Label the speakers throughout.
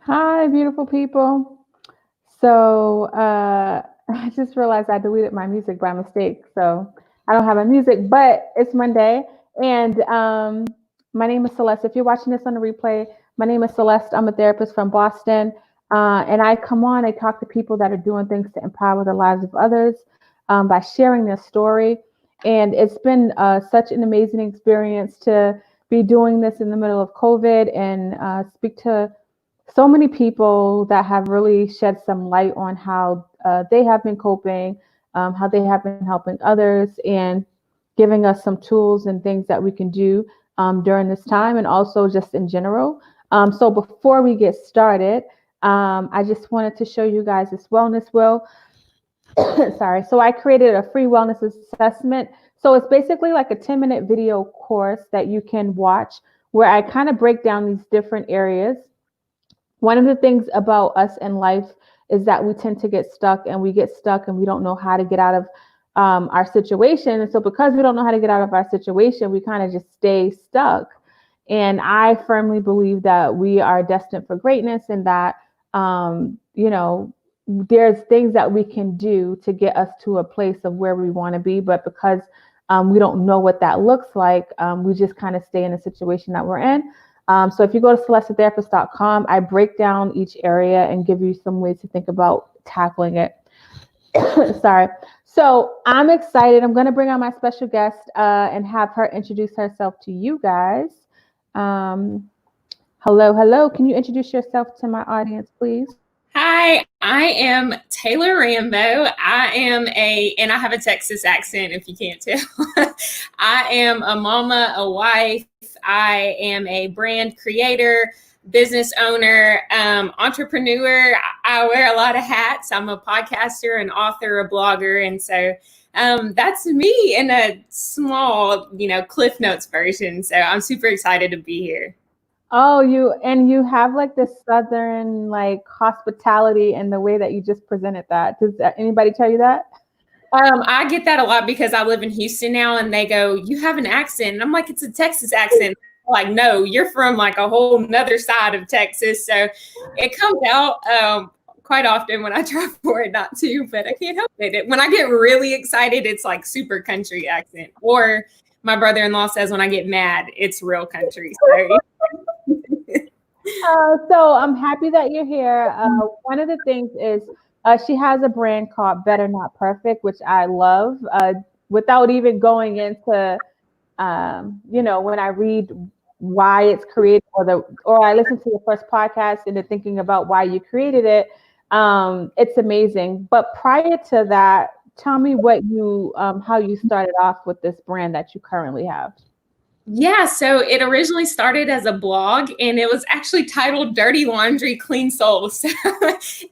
Speaker 1: Hi, beautiful people. So I just realized I deleted my music by mistake. So I don't have a music, but it's Monday. And my name is Celeste. If you're watching this on the replay, my name is Celeste. I'm a therapist from Boston. And I come on, I talk to people that are doing things to empower the lives of others by sharing their story. And it's been such an amazing experience to be doing this in the middle of COVID and speak to so many people that have really shed some light on how they have been coping, how they have been helping others, and giving us some tools and things that we can do during this time and also just in general. So before we get started, I just wanted to show you guys this wellness wheel. Sorry. So I created a free wellness assessment. So it's basically like a 10-minute video course that you can watch where I kind of break down these different areas. One of the things about us in life is that we tend to get stuck and we get stuck and we don't know how to get out of our situation. And so, because we don't know how to get out of our situation, we kind of just stay stuck. And I firmly believe that we are destined for greatness and that, there's things that we can do to get us to a place of where we want to be. But because we don't know what that looks like, we just kind of stay in the situation that we're in. So if you go to celestetherapist.com, I break down each area and give you some ways to think about tackling it. Sorry. So I'm excited. I'm going to bring on my special guest and have her introduce herself to you guys. Um, hello. Can you introduce yourself to my audience, please?
Speaker 2: Hi, I am Taylor Rambo. And I have a Texas accent if you can't tell. I am a mama, a wife. I am a brand creator, business owner, entrepreneur. I wear a lot of hats. I'm a podcaster, an author, a blogger. And so that's me in a small, Cliff Notes version. So I'm super excited to be here.
Speaker 1: Oh, you have like this southern like hospitality and the way that you just presented that. Does anybody tell you that?
Speaker 2: I get that a lot because I live in Houston now, and they go, "You have an accent," and I'm like, "It's a Texas accent." Like, no, you're from like a whole nother side of Texas, so it comes out quite often when I try for it not to, but I can't help it. When I get really excited, it's like super country accent, or my brother-in-law says when I get mad, it's real country. So.
Speaker 1: So I'm happy that you're here. One of the things is she has a brand called Better Not Perfect, which I love. Without even going into, when I read why it's created or I listen to your first podcast and then thinking about why you created it, it's amazing. But prior to that, tell me how you started off with this brand that you currently have.
Speaker 2: Yeah, so it originally started as a blog and it was actually titled Dirty Laundry, Clean Souls. So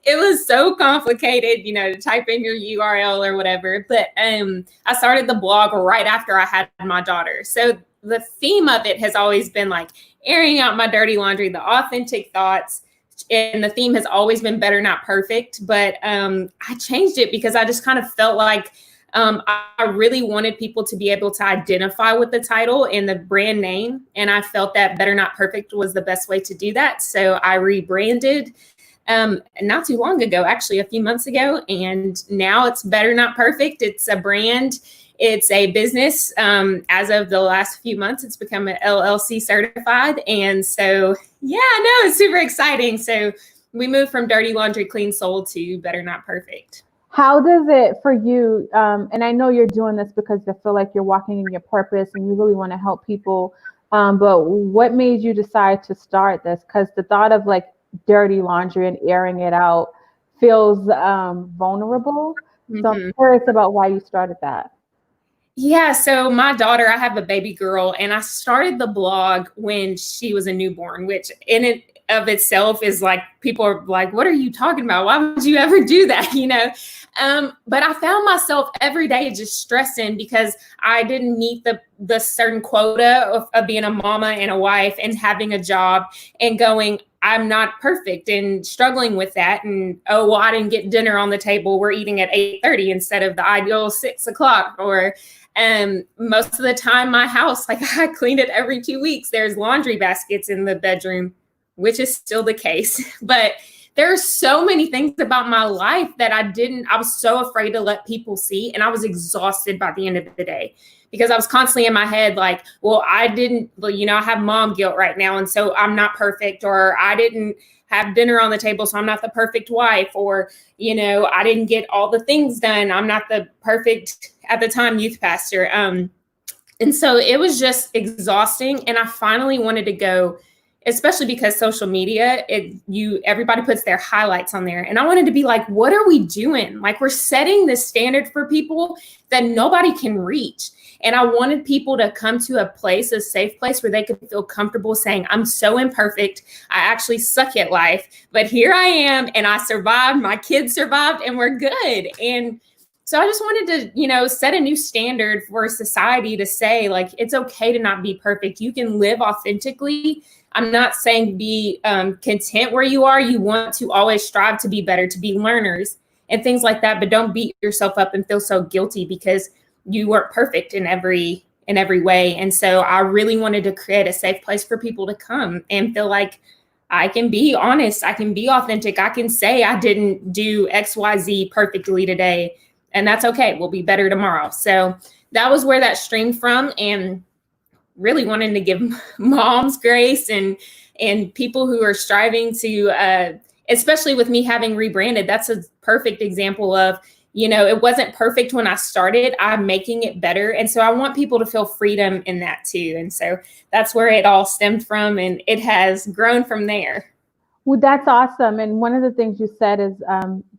Speaker 2: it was so complicated, to type in your URL or whatever. But I started the blog right after I had my daughter. So the theme of it has always been like airing out my dirty laundry, the authentic thoughts. And the theme has always been better, not perfect. But I changed it because I just kind of felt like I really wanted people to be able to identify with the title and the brand name. And I felt that Better Not Perfect was the best way to do that. So I rebranded not too long ago, actually a few months ago. And now it's Better Not Perfect. It's a brand. It's a business. As of the last few months, it's become an LLC certified. And so, yeah, no, it's super exciting. So we moved from Dirty Laundry, Clean Soul to Better Not Perfect.
Speaker 1: How does it for you? And I know you're doing this because I feel like you're walking in your purpose and you really want to help people. But what made you decide to start this? Because the thought of like dirty laundry and airing it out feels vulnerable. So I'm curious about why you started that.
Speaker 2: Yeah, so my daughter, I have a baby girl, and I started the blog when she was a newborn, which in it of itself is like, people are like, what are you talking about? Why would you ever do that? But I found myself every day just stressing because I didn't meet the certain quota of being a mama and a wife and having a job and going, I'm not perfect and struggling with that. And, oh, well, I didn't get dinner on the table. We're eating at 8:30 instead of the ideal 6:00. Or most of the time my house, like I clean it every 2 weeks. There's laundry baskets in the bedroom. which is still the case. But there are so many things about my life that I was so afraid to let people see. And I was exhausted by the end of the day because I was constantly in my head like, well, I have mom guilt right now. And so I'm not perfect, or I didn't have dinner on the table, so I'm not the perfect wife, or, I didn't get all the things done. I'm not the perfect, at the time, youth pastor. And so it was just exhausting. And I finally wanted to go, especially because social media, everybody puts their highlights on there. And I wanted to be like, what are we doing? Like, we're setting this standard for people that nobody can reach. And I wanted people to come to a safe place where they could feel comfortable saying, I'm so imperfect. I actually suck at life, but here I am, and I survived. My kids survived, and we're good. And so I just wanted to, set a new standard for society to say, like, it's okay to not be perfect. You can live authentically. I'm not saying be content where you are. You want to always strive to be better, to be learners and things like that. But don't beat yourself up and feel so guilty because you weren't perfect in every way. And so I really wanted to create a safe place for people to come and feel like I can be honest. I can be authentic. I can say I didn't do XYZ perfectly today, and that's okay. We'll be better tomorrow. So that was where that streamed from, and really wanting to give moms grace and people who are striving to, especially with me having rebranded, that's a perfect example of, it wasn't perfect when I started. I'm making it better. And so I want people to feel freedom in that too. And so that's where it all stemmed from, and it has grown from there.
Speaker 1: Well, that's awesome. And one of the things you said is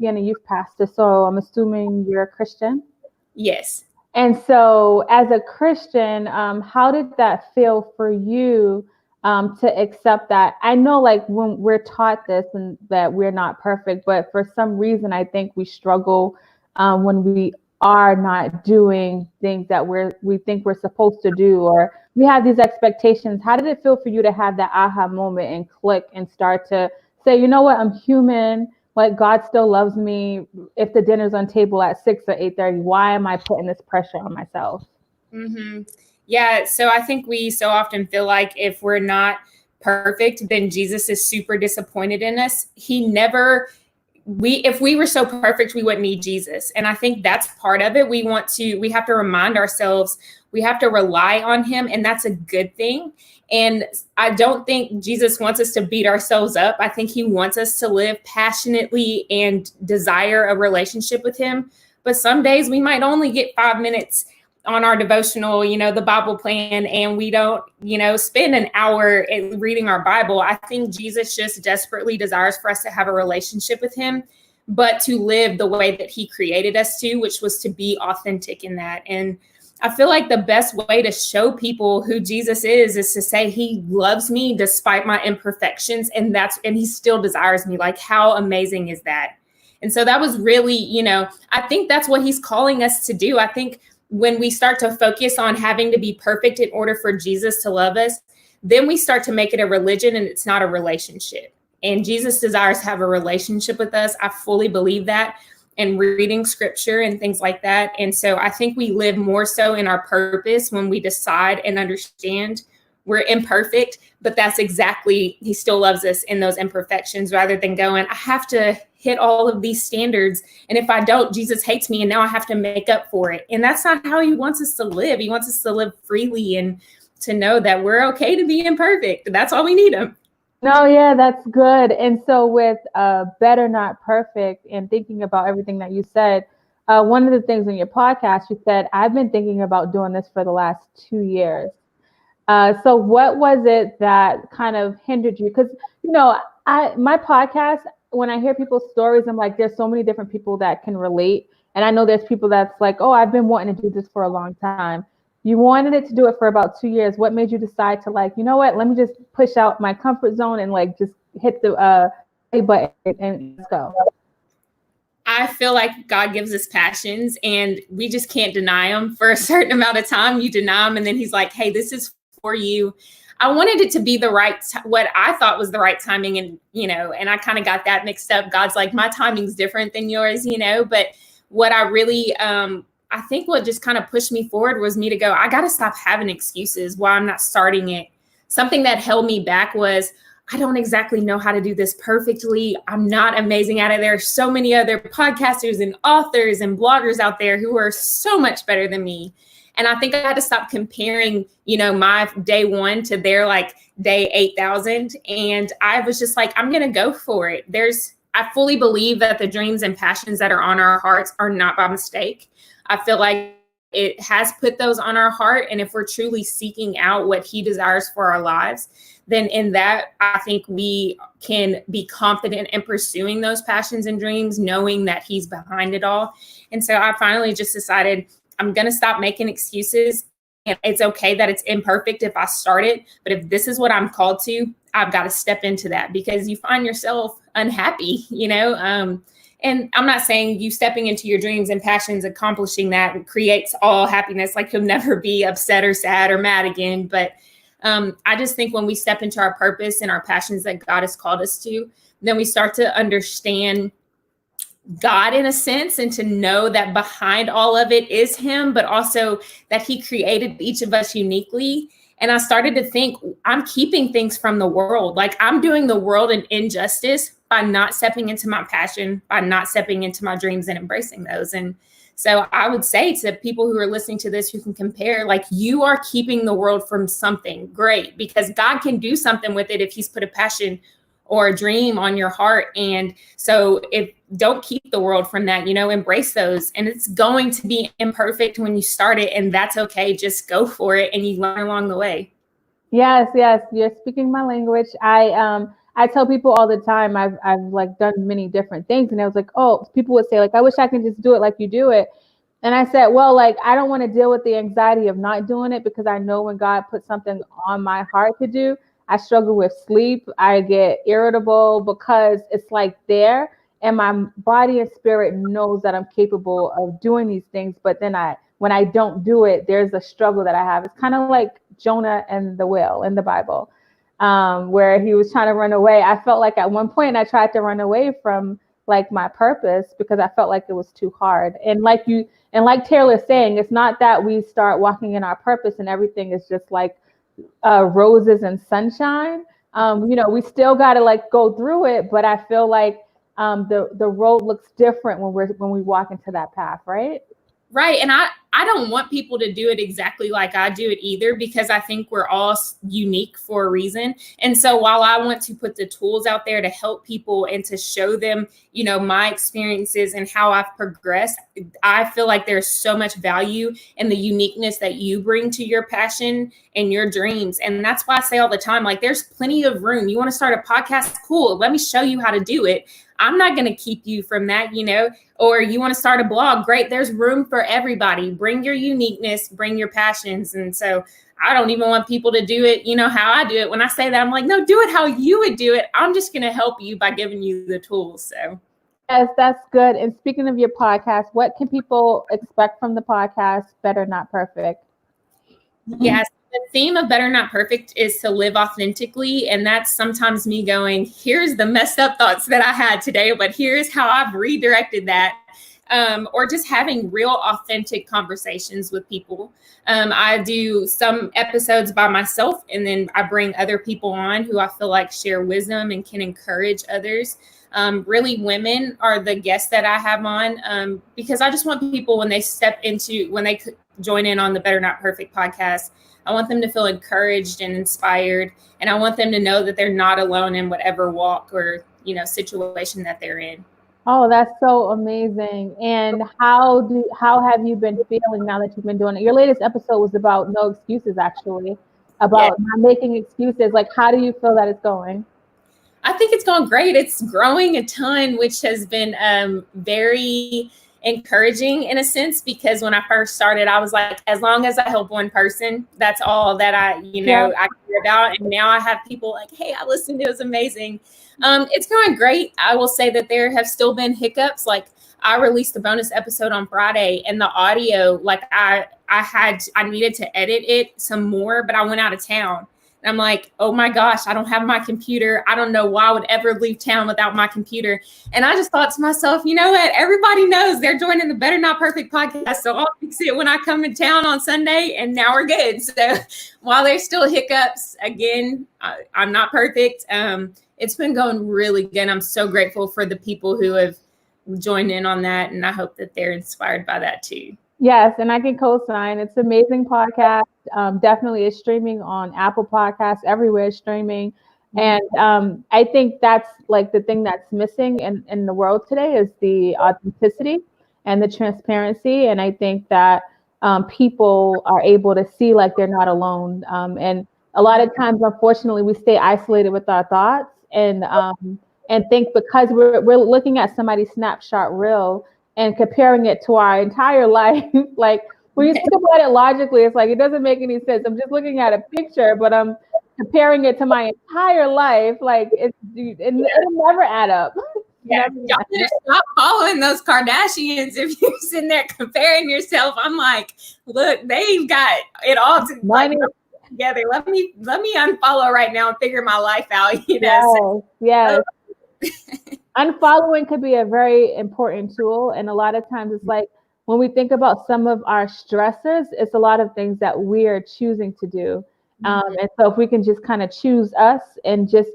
Speaker 1: being a youth pastor. So I'm assuming you're a Christian?
Speaker 2: Yes.
Speaker 1: And so as a Christian, how did that feel for you to accept that? I know, like, when we're taught this and that we're not perfect, but for some reason, I think we struggle when we are not doing things that we think we're supposed to do, or we have these expectations. How did it feel for you to have that aha moment and click and start to say, you know what, I'm human. Like, God still loves me. If the dinner's on table at 6 or 8:30, why am I putting this pressure on myself?
Speaker 2: Mm-hmm. Yeah. So I think we so often feel like if we're not perfect, then Jesus is super disappointed in us. If we were so perfect, we wouldn't need Jesus. And I think that's part of it. We have to remind ourselves, we have to rely on him. And that's a good thing. And I don't think Jesus wants us to beat ourselves up. I think he wants us to live passionately and desire a relationship with him. But some days we might only get 5 minutes on our devotional, the Bible plan, and we don't, spend an hour reading our Bible. I think Jesus just desperately desires for us to have a relationship with him, but to live the way that he created us to, which was to be authentic in that. And I feel like the best way to show people who Jesus is to say he loves me despite my imperfections, and he still desires me. Like, how amazing is that? And so that was really, I think that's what he's calling us to do. I think when we start to focus on having to be perfect in order for Jesus to love us, then we start to make it a religion, and it's not a relationship. And Jesus desires to have a relationship with us. I fully believe that, and reading scripture and things like that. And so I think we live more so in our purpose when we decide and understand we're imperfect, but that's exactly, he still loves us in those imperfections, rather than going, I have to hit all of these standards, and if I don't, Jesus hates me, and now I have to make up for it. And that's not how he wants us to live. He wants us to live freely and to know that we're okay to be imperfect. That's all we need him.
Speaker 1: No, yeah, that's good. And so with Better Not Perfect, and thinking about everything that you said, one of the things in your podcast, you said, I've been thinking about doing this for the last 2 years. So what was it that kind of hindered you? Because, my podcast, when I hear people's stories, I'm like, there's so many different people that can relate. And I know there's people that's like, oh, I've been wanting to do this for a long time. You wanted it to do it for about 2 years. What made you decide to, like, you know what, let me just push out my comfort zone and like just hit the play button and let's go?
Speaker 2: I feel like God gives us passions, and we just can't deny them for a certain amount of time. You deny them, and then he's like, hey, this is for you. I wanted it to be what I thought was the right timing. And, and I kind of got that mixed up. God's like, my timing's different than yours, but what I really, I think what just kind of pushed me forward was me to go, I got to stop having excuses while I'm not starting it. Something that held me back was I don't exactly know how to do this perfectly. I'm not amazing at it. There are so many other podcasters and authors and bloggers out there who are so much better than me. And I think I had to stop comparing, my day one to their like day 8,000. And I was just like, I'm going to go for it. I fully believe that the dreams and passions that are on our hearts are not by mistake. I feel like it has put those on our heart. And if we're truly seeking out what he desires for our lives, then in that, I think we can be confident in pursuing those passions and dreams, knowing that he's behind it all. And so I finally just decided I'm going to stop making excuses. And it's okay that it's imperfect if I start it. But if this is what I'm called to, I've got to step into that, because you find yourself unhappy, and I'm not saying you stepping into your dreams and passions, accomplishing that creates all happiness. Like you'll never be upset or sad or mad again. But I just think when we step into our purpose and our passions that God has called us to, then we start to understand God in a sense, and to know that behind all of it is him, but also that he created each of us uniquely. And I started to think, I'm keeping things from the world. Like I'm doing the world an injustice by not stepping into my passion, by not stepping into my dreams and embracing those. And so I would say to people who are listening to this, who can compare, like you are keeping the world from something great, because God can do something with it if he's put a passion or a dream on your heart. And so don't keep the world from that, embrace those. And it's going to be imperfect when you start it, and that's okay. Just go for it, and you learn along the way.
Speaker 1: Yes, you're speaking my language. I tell people all the time I've like done many different things, and I was like, oh, people would say like, I wish I could just do it like you do it. And I said, well, like I don't want to deal with the anxiety of not doing it, because I know when God puts something on my heart to do, I struggle with sleep. I get irritable because it's like there, and my body and spirit knows that I'm capable of doing these things. But then when I don't do it, there's a struggle that I have. It's kind of like Jonah and the whale in the Bible, where he was trying to run away. I felt like at one point I tried to run away from like my purpose because I felt like it was too hard. And like Taylor's saying, it's not that we start walking in our purpose and everything is just like roses and sunshine. We still got to like go through it, but I feel like the road looks different when we walk into that path, right?
Speaker 2: Right. And I don't want people to do it exactly like I do it either, because I think we're all unique for a reason. And so while I want to put the tools out there to help people and to show them, my experiences and how I've progressed, I feel like there's so much value in the uniqueness that you bring to your passion and your dreams. And that's why I say all the time, like, there's plenty of room. You want to start a podcast? Cool. Let me show you how to do it. I'm not going to keep you from that, or you want to start a blog. Great. There's room for everybody. Bring your uniqueness, bring your passions. And so I don't even want people to do it, how I do it. When I say that, I'm like, no, do it how you would do it. I'm just going to help you by giving you the tools. So.
Speaker 1: Yes, that's good. And speaking of your podcast, what can people expect from the podcast, Better Not Perfect?
Speaker 2: Yes. The theme of Better Not Perfect is to live authentically. And that's sometimes me going, here's the messed up thoughts that I had today, but here's how I've redirected that. Or just having real authentic conversations with people. I do some episodes by myself, and then I bring other people on who I feel like share wisdom and can encourage others. Really, women are the guests that I have on, because I just want people, when they join in on the Better Not Perfect podcast, I want them to feel encouraged and inspired. And I want them to know that they're not alone in whatever walk or, situation that they're in.
Speaker 1: Oh, that's so amazing. And how have you been feeling now that you've been doing it? Your latest episode was about no excuses, actually, about not making excuses. Like, how do you feel that it's going?
Speaker 2: I think it's going great. It's growing a ton, which has been very encouraging in a sense, because when I first started, I was like, as long as I help one person, that's all that I care about. And now I have people like, hey, I listened, it was amazing. It's going great. I will say that there have still been hiccups. Like, I released a bonus episode on Friday, and the audio, like I needed to edit it some more, but I went out of town. And I'm like, oh my gosh, I don't have my computer. I don't know why I would ever leave town without my computer. And I just thought to myself, you know what? Everybody knows they're joining the Better Not Perfect podcast. So I'll fix it when I come in town on Sunday, and now we're good. So while there's still hiccups, again, I'm not perfect. It's been going really good. I'm so grateful for the people who have joined in on that. And I hope that they're inspired by that too.
Speaker 1: Yes, and I can co-sign. It's an amazing podcast. Definitely is streaming on Apple Podcasts, everywhere it's streaming. And I think that's like the thing that's missing in the world today is the authenticity and the transparency. And I think that people are able to see like they're not alone. And a lot of times, unfortunately, we stay isolated with our thoughts and think because we're looking at somebody's snapshot reel and comparing it to our entire life. Like when you think about it logically, it's like it doesn't make any sense. I'm just looking at a picture, but I'm comparing it to my entire life. Like it'll never add up.
Speaker 2: Yeah, y'all better stop following those Kardashians if you're sitting there comparing yourself. I'm like, look, they've got it all together. Let me unfollow right now and figure my life out. You know.
Speaker 1: Yes. Unfollowing could be a very important tool. And a lot of times it's like when we think about some of our stressors, it's a lot of things that we are choosing to do. And so if we can just kind of choose us and just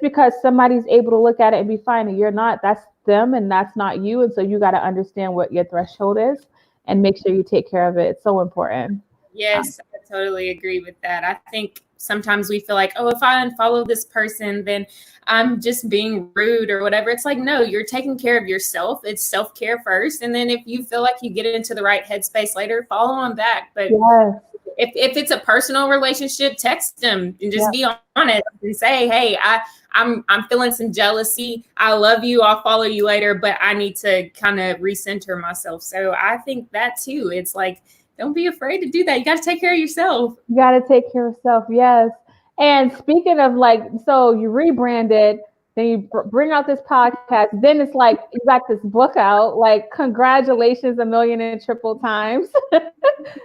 Speaker 1: because somebody's able to look at it and be fine and you're not, that's them and that's not you. And so you got to understand what your threshold is and make sure you take care of it. It's so important.
Speaker 2: Yes, I totally agree with that. I think sometimes we feel like, oh, if I unfollow this person, then I'm just being rude or whatever. It's like, no, you're taking care of yourself. It's self-care first. And then if you feel like you get into the right headspace later, follow on back. But if it's a personal relationship, text them and just be honest and say, hey, I'm feeling some jealousy. I love you. I'll follow you later, but I need to kind of recenter myself. So I think that too. It's like, don't be afraid to do that. You got to take care of yourself.
Speaker 1: You got to take care of yourself. Yes. And speaking of like, so you rebranded, then you bring out this podcast. Then it's like, you got this book out. Like, congratulations a million and triple times.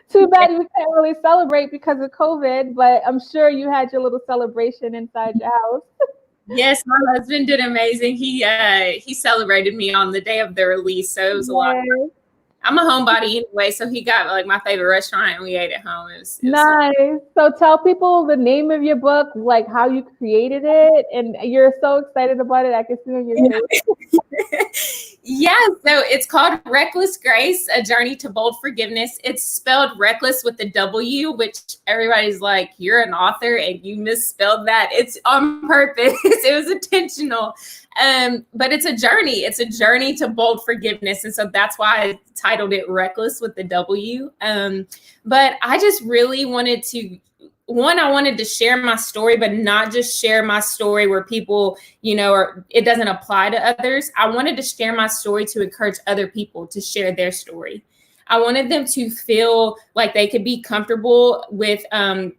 Speaker 1: Too bad you can't really celebrate because of COVID, but I'm sure you had your little celebration inside your house.
Speaker 2: Yes, my husband did amazing. He celebrated me on the day of the release. So it was a lot of fun. I'm a homebody anyway, so he got like my favorite restaurant and we ate at home. It was
Speaker 1: nice. So tell people the name of your book, like how you created it, and you're so excited about it. I can see on your face.
Speaker 2: Yeah, so it's called Reckless Grace, A Journey to Bold Forgiveness. It's spelled reckless with a W, which everybody's like, you're an author and you misspelled that. It's on purpose. It was intentional. But it's a journey. It's a journey to bold forgiveness. And so that's why I titled it Reckless with the W. But I just really wanted to, I wanted to share my story, but not just share my story where people, or it doesn't apply to others. I wanted to share my story to encourage other people to share their story. I wanted them to feel like they could be comfortable with,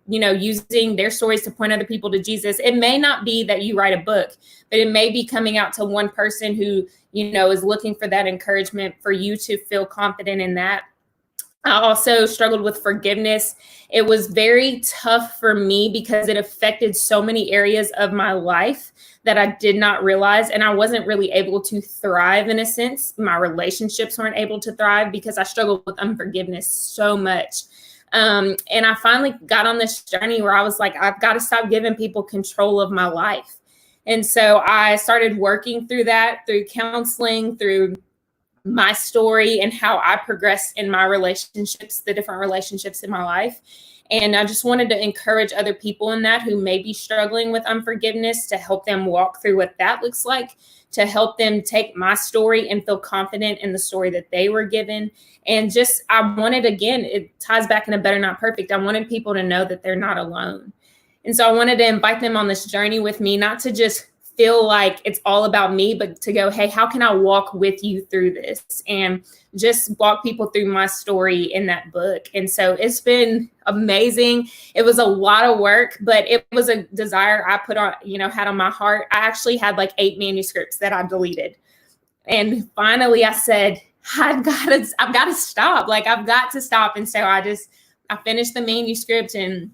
Speaker 2: using their stories to point other people to Jesus. It may not be that you write a book, but it may be coming out to one person who, is looking for that encouragement for you to feel confident in that. I also struggled with forgiveness. It was very tough for me because it affected so many areas of my life that I did not realize. And I wasn't really able to thrive in a sense. My relationships weren't able to thrive because I struggled with unforgiveness so much. And I finally got on this journey where I was like, I've got to stop giving people control of my life. And so I started working through that, through counseling, through my story and how I progressed in my relationships, the different relationships in my life. And I just wanted to encourage other people in that who may be struggling with unforgiveness to help them walk through what that looks like, to help them take my story and feel confident in the story that they were given. And just, I wanted, again, it ties back into Better Not Perfect. I wanted people to know that they're not alone. And so I wanted to invite them on this journey with me, not to just feel like it's all about me, but to go, hey, how can I walk with you through this? And just walk people through my story in that book. And so it's been amazing. It was a lot of work, but it was a desire I put on, had on my heart. I actually had like 8 manuscripts that I deleted. And finally I said, I've got to stop. Like, I've got to stop. And so I finished the manuscript and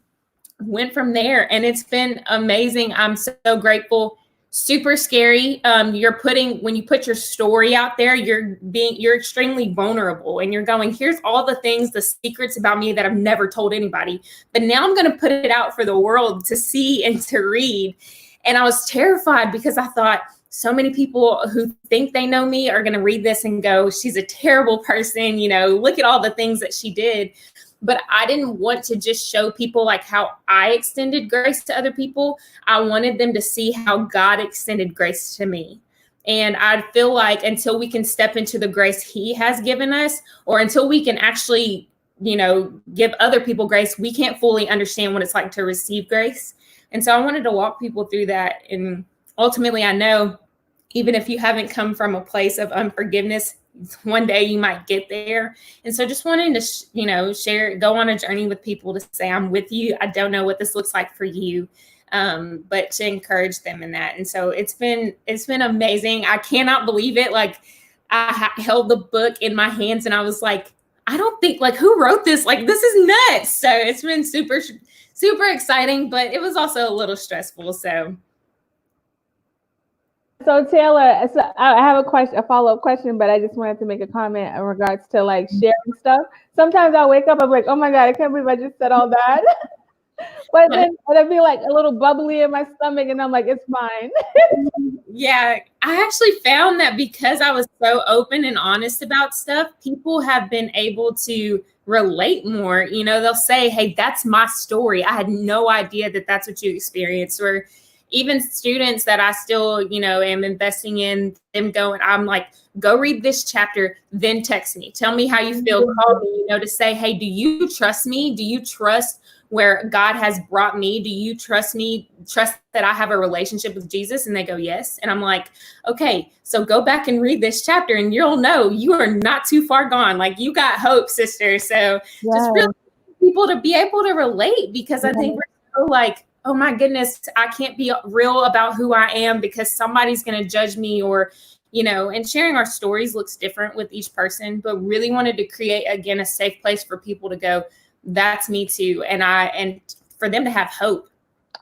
Speaker 2: went from there, and it's been amazing. I'm so grateful. Super scary. When you put your story out there, you're extremely vulnerable, and you're going, here's all the things, the secrets about me that I've never told anybody, but now I'm going to put it out for the world to see and to read. And I was terrified because I thought, so many people who think they know me are going to read this and go, she's a terrible person, look at all the things that she did. But I didn't want to just show people like how I extended grace to other people. I wanted them to see how God extended grace to me. And I feel like until we can step into the grace he has given us, or until we can actually, give other people grace, we can't fully understand what it's like to receive grace. And so I wanted to walk people through that. And ultimately, I know even if you haven't come from a place of unforgiveness, one day you might get there. And so just wanting to, share, go on a journey with people to say, I'm with you. I don't know what this looks like for you, but to encourage them in that. And so it's been amazing. I cannot believe it. Like, I held the book in my hands and I was like, I don't think, like, who wrote this? Like, this is nuts. So it's been super, super exciting, but it was also a little stressful.
Speaker 1: So Taylor, I have a follow-up question, but I just wanted to make a comment in regards to like sharing stuff. Sometimes I wake up, I'm like, oh my God, I can't believe I just said all that. But then it'll be like a little bubbly in my stomach and I'm like, it's fine.
Speaker 2: Yeah, I actually found that because I was so open and honest about stuff, people have been able to relate more. They'll say, hey, that's my story. I had no idea that that's what you experienced. Or even students that I still, am investing in, them going, I'm like, go read this chapter, then text me. Tell me how you feel. Call me, to say, hey, do you trust me? Do you trust where God has brought me? Do you trust me? Trust that I have a relationship with Jesus? And they go, yes. And I'm like, okay, so go back and read this chapter and you'll know you are not too far gone. Like, you got hope, sister. So just really people to be able to relate, because I think we're so like, oh my goodness, I can't be real about who I am because somebody's going to judge me, or, and sharing our stories looks different with each person, but really wanted to create, again, a safe place for people to go, that's me too. And for them to have hope.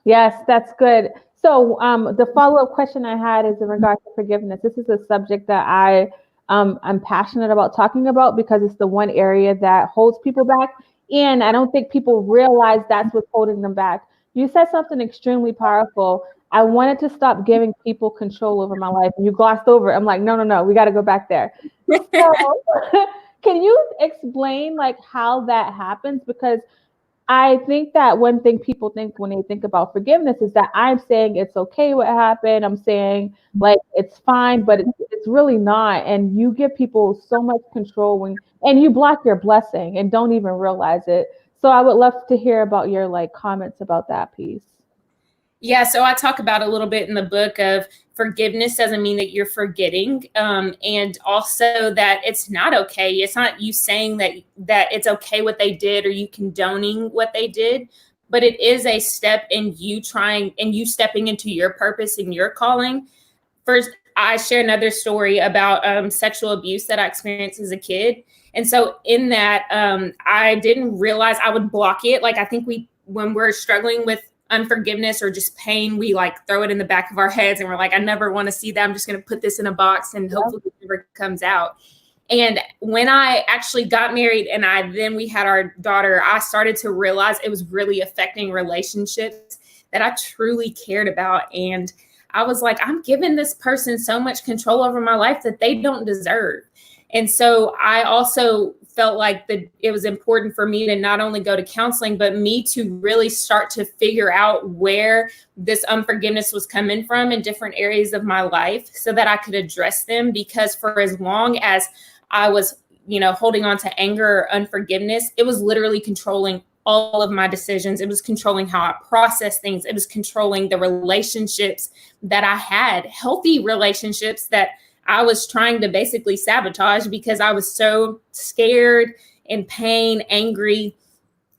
Speaker 1: Yes, that's good. So the follow-up question I had is in regards to forgiveness. This is a subject that I'm passionate about talking about because it's the one area that holds people back. And I don't think people realize that's what's holding them back. You said something extremely powerful. I wanted to stop giving people control over my life. And you glossed over it. I'm like, no, we got to go back there. So, can you explain like how that happens? Because I think that one thing people think when they think about forgiveness is that I'm saying it's okay what happened. I'm saying like it's fine, but it's really not. And you give people so much control and you block your blessing and don't even realize it. So I would love to hear about your like comments about that piece.
Speaker 2: Yeah, so I talk about a little bit in the book of forgiveness doesn't mean that you're forgetting, and also that it's not okay. It's not you saying that it's okay what they did or you condoning what they did, but it is a step in you trying and you stepping into your purpose and your calling. First, I share another story about sexual abuse that I experienced as a kid. And so in that, I didn't realize I would block it. Like, I think when we're struggling with unforgiveness or just pain, we like throw it in the back of our heads and we're like, I never want to see that. I'm just going to put this in a box and hopefully it never comes out. And when I actually got married and then we had our daughter, I started to realize it was really affecting relationships that I truly cared about. And I was like, I'm giving this person so much control over my life that they don't deserve. And so I also felt like it was important for me to not only go to counseling, but me to really start to figure out where this unforgiveness was coming from in different areas of my life so that I could address them. Because for as long as I was, holding on to anger or unforgiveness, it was literally controlling all of my decisions. It was controlling how I process things. It was controlling the relationships that I had, healthy relationships that I was trying to basically sabotage because I was so scared, in pain, angry.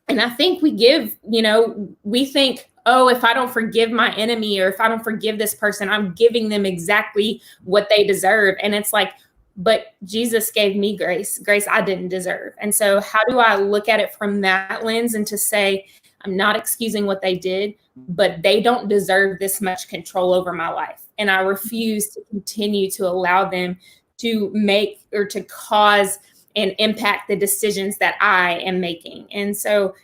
Speaker 2: And I think we think, oh, if I don't forgive my enemy or if I don't forgive this person, I'm giving them exactly what they deserve. And it's like, but Jesus gave me grace I didn't deserve. And so how do I look at it from that lens and to say, I'm not excusing what they did, but they don't deserve this much control over my life. And I refuse to continue to allow them to make or to cause and impact the decisions that I am making. And so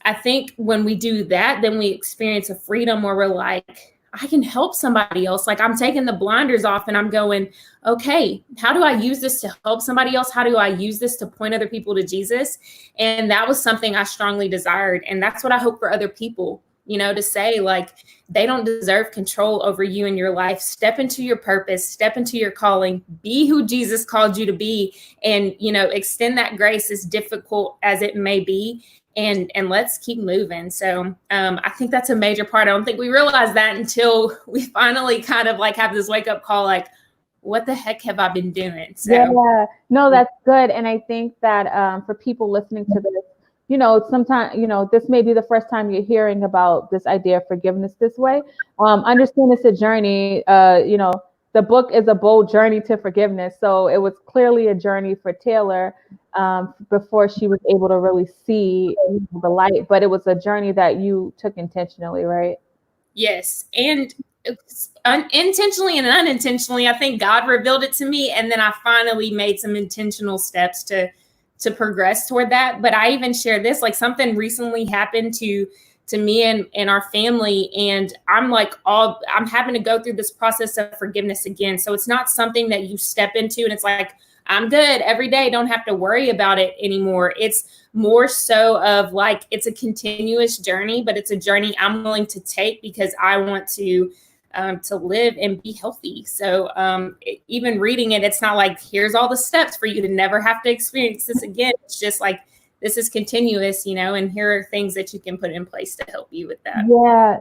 Speaker 2: I think when we do that, then we experience a freedom where we're like, I can help somebody else. Like I'm taking the blinders off and I'm going, okay, how do I use this to help somebody else? How do I use this to point other people to Jesus? And that was something I strongly desired. And that's what I hope for other people, to say like, they don't deserve control over you and your life. Step into your purpose, step into your calling, be who Jesus called you to be. And, extend that grace as difficult as it may be. And let's keep moving. So I think that's a major part. I don't think we realize that until we finally kind of like have this wake up call, like, what the heck have I been doing? So,
Speaker 1: yeah, no, that's good. And I think that for people listening to this, sometimes, this may be the first time you're hearing about this idea of forgiveness this way. Understand it's a journey. The book is a bold journey to forgiveness. So it was clearly a journey for Taylor before she was able to really see the light. But it was a journey that you took intentionally, right?
Speaker 2: Yes. And intentionally and unintentionally, I think God revealed it to me. And then I finally made some intentional steps to progress toward that. But I even share this, like something recently happened to me and our family. And I'm having to go through this process of forgiveness again. So it's not something that you step into and it's like, I'm good every day, don't have to worry about it anymore. It's more so of like, it's a continuous journey, but it's a journey I'm willing to take because I want to live and be healthy. So even reading it, it's not like, here's all the steps for you to never have to experience this again. It's just like, this is continuous, and here are things that you can put in place to help you with that.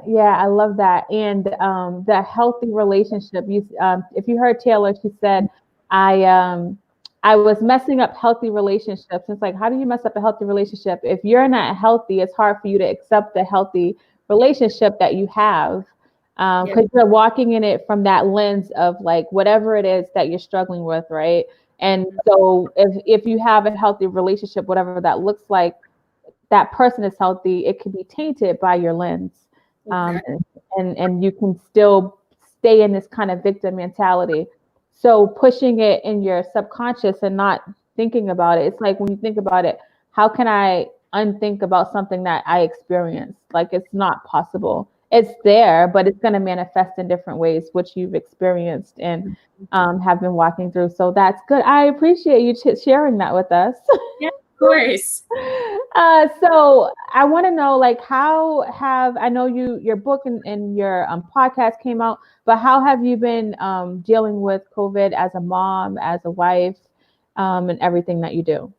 Speaker 1: Yeah, I love that. And the healthy relationship, if you heard Taylor, she said, I was messing up healthy relationships. It's like, how do you mess up a healthy relationship? If you're not healthy, it's hard for you to accept the healthy relationship that you have. Because you're walking in it from that lens of like whatever it is that you're struggling with, right? And so if you have a healthy relationship, whatever that looks like, that person is healthy, it can be tainted by your lens. And you can still stay in this kind of victim mentality. So pushing it in your subconscious and not thinking about it, it's like when you think about it, how can I unthink about something that I experienced? Like it's not possible. It's there, but it's going to manifest in different ways, which you've experienced and have been walking through. So that's good. I appreciate you sharing that with us.
Speaker 2: Yeah, of course.
Speaker 1: So I want to know, like, I know your book and your podcast came out, but how have you been dealing with COVID as a mom, as a wife, and everything that you do?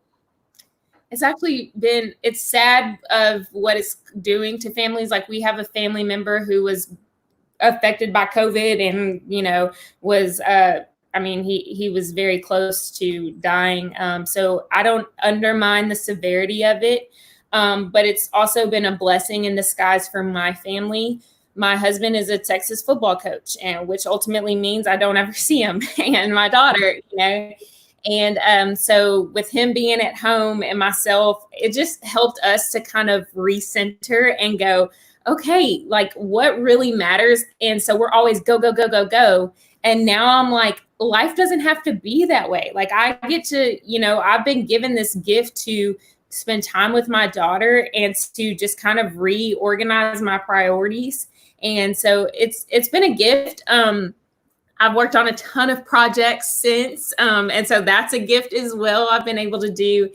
Speaker 2: It's sad of what it's doing to families. Like we have a family member who was affected by COVID and, was, he was very close to dying. So I don't undermine the severity of it. But it's also been a blessing in disguise for my family. My husband is a Texas football coach, which ultimately means I don't ever see him, and my daughter, And so with him being at home and myself, it just helped us to kind of recenter and go, okay, like what really matters. And so we're always go, go, go, go, go. And now I'm like, life doesn't have to be that way. Like I get to, I've been given this gift to spend time with my daughter and to just kind of reorganize my priorities. And so it's been a gift. I've worked on a ton of projects since. And so that's a gift as well. I've been able to do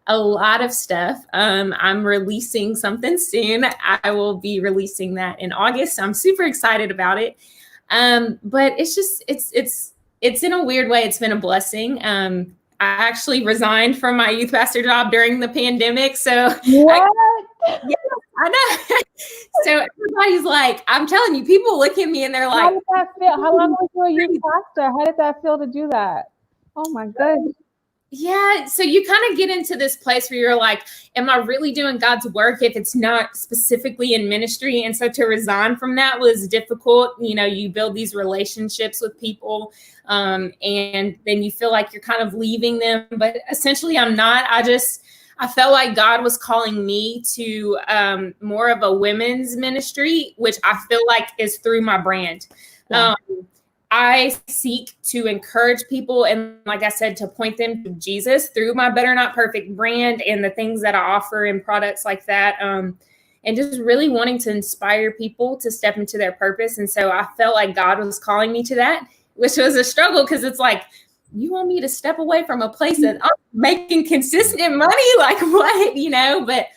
Speaker 2: a lot of stuff. I'm releasing something soon. I will be releasing that in August. I'm super excited about it. But it's just, it's in a weird way, it's been a blessing. I actually resigned from my youth pastor job during the pandemic. So
Speaker 1: what?
Speaker 2: I know. So everybody's like, I'm telling you, people look at me and they're like,
Speaker 1: how did that feel? How long was you a youth pastor? How did that feel to do that? Oh my goodness.
Speaker 2: Yeah. So you kind of get into this place where you're like, am I really doing God's work if it's not specifically in ministry? And so to resign from that was difficult. You build these relationships with people and then you feel like you're kind of leaving them. But essentially I'm not. I I felt like God was calling me to more of a women's ministry, which I feel like is through my brand.
Speaker 1: Yeah.
Speaker 2: I seek to encourage people and, like I said, to point them to Jesus through my Better Not Perfect brand and the things that I offer in products like that. And just really wanting to inspire people to step into their purpose. And so I felt like God was calling me to that, which was a struggle because it's like, you want me to step away from a place that I'm making consistent money? Like what, but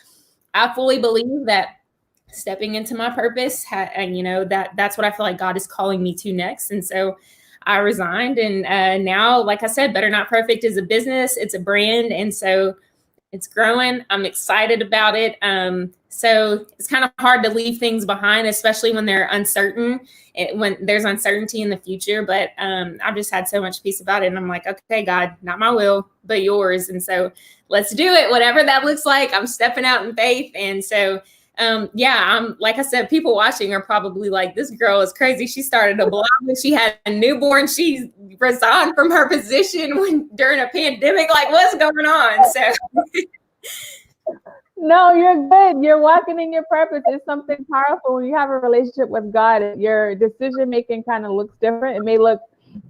Speaker 2: I fully believe that stepping into my purpose, and that's what I feel like God is calling me to next. And so I resigned, and now, like I said, Better Not Perfect is a business, it's a brand, and so it's growing. I'm excited about it. So it's kind of hard to leave things behind, especially when they're uncertain, when there's uncertainty in the future. But I've just had so much peace about it. And I'm like, okay, God, not my will, but yours. And so let's do it. Whatever that looks like, I'm stepping out in faith. And so, I'm, like I said, people watching are probably like, this girl is crazy. She started a blog when she had a newborn. She resigned from her position during a pandemic. Like, what's going on? So
Speaker 1: no, you're good. You're walking in your purpose. It's something powerful. When you have a relationship with God, your decision making kind of looks different. It may look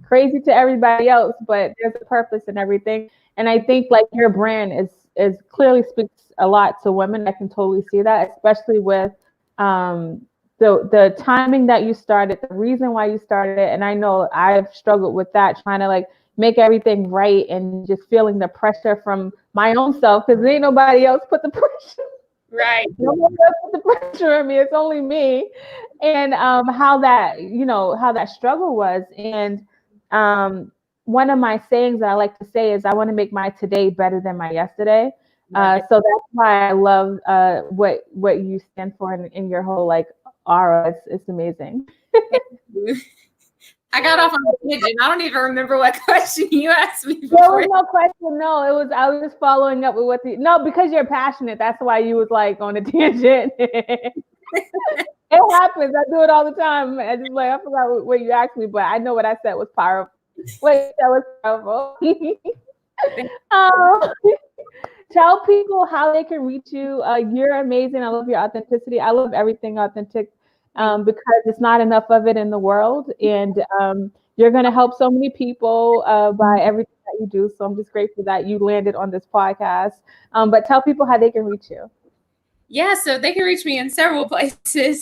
Speaker 1: crazy to everybody else, but there's a purpose in everything. And I think like your brand is clearly speaks a lot to women. I can totally see that, especially with the timing that you started, the reason why you started it. And I know I've struggled with that, trying to like make everything right and just feeling the pressure from my own self because ain't nobody else put the pressure.
Speaker 2: Right.
Speaker 1: Nobody else put the pressure on me. It's only me. And how that struggle was. And one of my sayings that I like to say is I want to make my today better than my yesterday. So that's why I love what you stand for in your whole like aura. It's amazing.
Speaker 2: I got off on a tangent. I don't even remember what question you asked me before.
Speaker 1: There was no question. No, I was just following up with because you're passionate. That's why you was like on a tangent. It happens. I do it all the time. I just I forgot what you asked me, but I know what I said was powerful. Wait, that was powerful. Tell people how they can reach you. You're amazing. I love your authenticity. I love everything authentic because it's not enough of it in the world. And you're going to help so many people by everything that you do. So I'm just grateful that you landed on this podcast. But tell people how they can reach you.
Speaker 2: Yeah, so they can reach me in several places.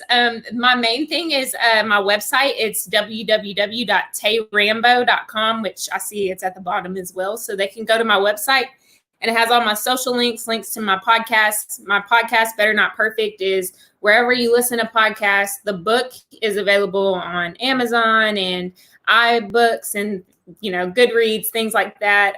Speaker 2: My main thing is my website. It's www.taylorrambo.com, which I see it's at the bottom as well. So they can go to my website, and it has all my social links to my podcasts. My podcast, Better Not Perfect, is wherever you listen to podcasts. The book is available on Amazon and iBooks and, Goodreads, things like that.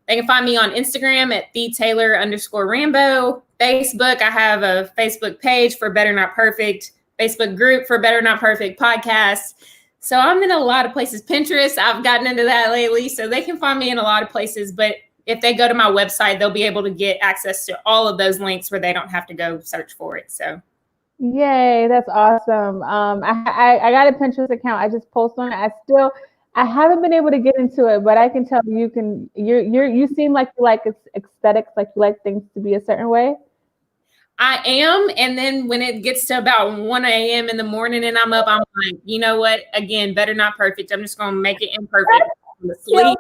Speaker 2: They can find me on Instagram at withTaylor_Rambo. Facebook, I have a Facebook page for Better Not Perfect, Facebook group for Better Not Perfect podcast. So I'm in a lot of places. Pinterest, I've gotten into that lately. So they can find me in a lot of places. But if they go to my website, they'll be able to get access to all of those links where they don't have to go search for it. So.
Speaker 1: Yay, that's awesome. I got a Pinterest account. I just post on it. I haven't been able to get into it, but I can tell you seem like you like aesthetics, like you like things to be a certain way.
Speaker 2: I am. And then when it gets to about 1 a.m. in the morning and I'm up, I'm like, you know what? Again, Better Not Perfect. I'm just going to make it imperfect. Sleep.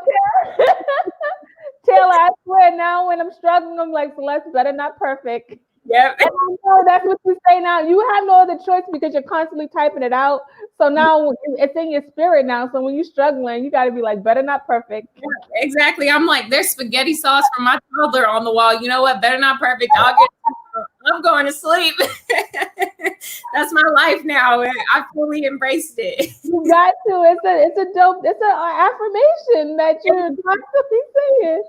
Speaker 1: Taylor, I swear now when I'm struggling, I'm like, Celeste, Better Not Perfect.
Speaker 2: Yep.
Speaker 1: And I know that's what you say now. You have no other choice because you're constantly typing it out. So now it's in your spirit now. So when you're struggling, you got to be like, Better Not Perfect.
Speaker 2: Yeah, exactly. I'm like, there's spaghetti sauce from my toddler on the wall. You know what? Better Not Perfect. I'm going to sleep. That's my life now. I fully embraced it.
Speaker 1: You got to. It's an affirmation that you're constantly saying.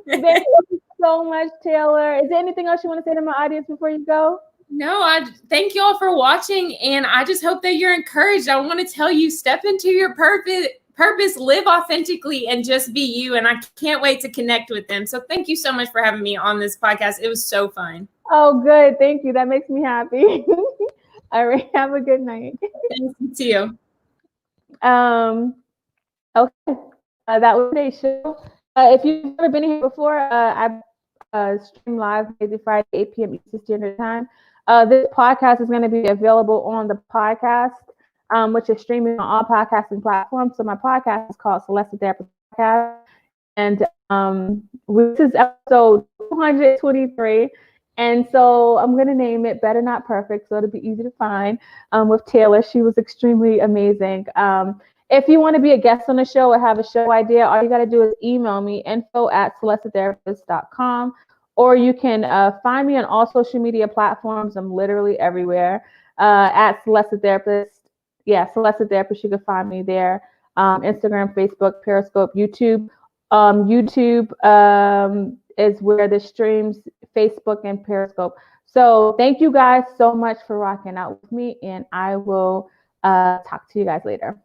Speaker 1: Thank you so much, Taylor. Is there anything else you want to say to my audience before you go?
Speaker 2: No, I thank you all for watching, and I just hope that you're encouraged. I want to tell you, step into your purpose, live authentically, and just be you. And I can't wait to connect with them. So thank you so much for having me on this podcast. It was so fun.
Speaker 1: Oh, good. Thank you. That makes me happy. All right. Have a good night.
Speaker 2: Thank you too.
Speaker 1: Okay. That was today's show. If you've never been here before, I stream live Monday through Friday, 8 p.m. Eastern Standard Time. This podcast is going to be available on the podcast, which is streaming on all podcasting platforms. So my podcast is called Celeste Therapist Podcast. And this is episode 223. And so I'm going to name it Better Not Perfect, so it'll be easy to find, with Taylor. She was extremely amazing. If you want to be a guest on the show or have a show idea, all you got to do is email me, info@celestetherapist.com, or you can find me on all social media platforms. I'm literally everywhere, at Celeste Therapist. Yeah, Celeste Therapist. You can find me there. Instagram, Facebook, Periscope, YouTube. YouTube is where the streams, Facebook and Periscope. So thank you guys so much for rocking out with me, and I will talk to you guys later.